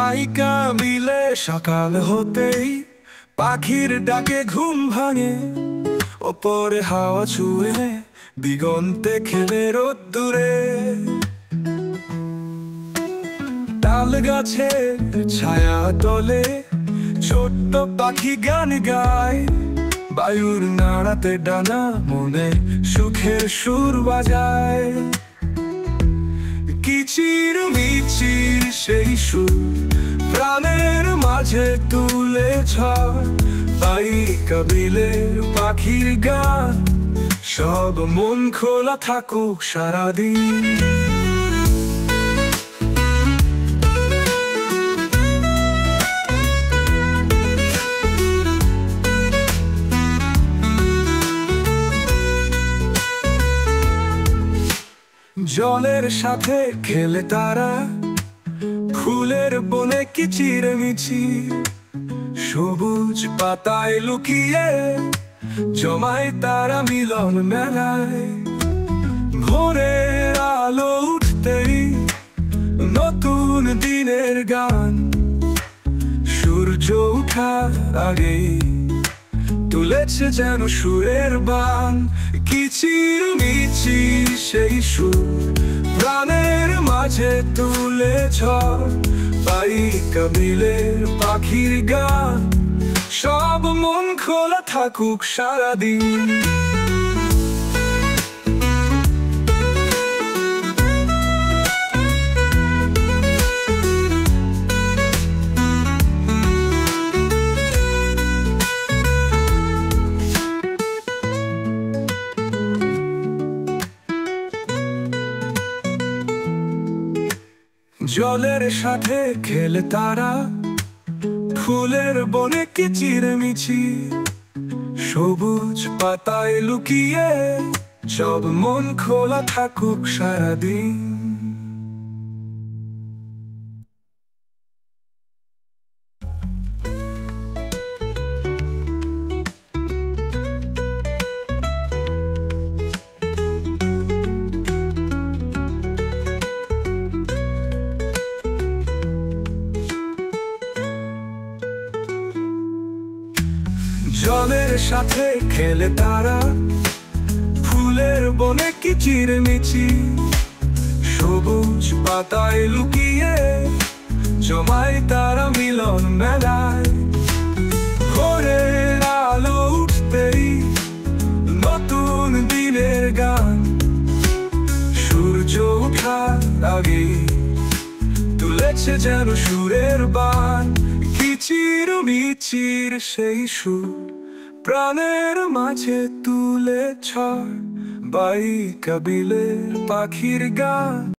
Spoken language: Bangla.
বাইকা মিলে সকাল হতেই পাখির ডাকে ঘুম ভাঙে, ওপরে হাওয়া ছুঁয়ে দিগন্তে খেলে রোদ্দুরে। তাল গাছের ছায়া তলে ছোট্ট পাখি গান গায়, বায়ুর নাড়াতে ডানা মনে সুখের সুর বাজায়। কিচির মিচির সেই সুর প্রাণের মাঝে তুলে ঝড়, বাইকা বিলের পাখির গান, সব মন খোলা থাকুক সারাদিন। জলের সাথে খেলে তারা, ফুলের বনে কিচির মিচির, সবুজ পাতায় লুকিয়ে জমায় তারা মিলন মেলায়। ভোরের আলো উঠতেই নতুন দিনের গান, সূর্য ওঠার আগেই তুলেছে যেন সুরের বান। কিচির মিচির সেই সুর প্রাণের মাঝে তুলে ঝড়, বাইকা বিলের পাখির গান, সব মন খোলা থাকুক সারাদিন। জলের সাথে খেলে তারা, ফুলের বনে কিচির মিচির, সবুজ পাতায় লুকিয়ে সব মন খোলা থাকুক সারাদিন। জলের সাথে খেলে তারা, ফুলের বনে কিচির মিচির, সবুজ পাতায় লুকিয়ে জমায় তারা মিলন মেলায়। ভোরের আলো উঠতেই নতুন দিনের গান, সূর্য ওঠার আগেই তুলেছে যেন সুরের বান। কিচির মিচির সেই সুর প্রাণের মাঝে তুলে ঝড়, বাইকা বিলের পাখির গান।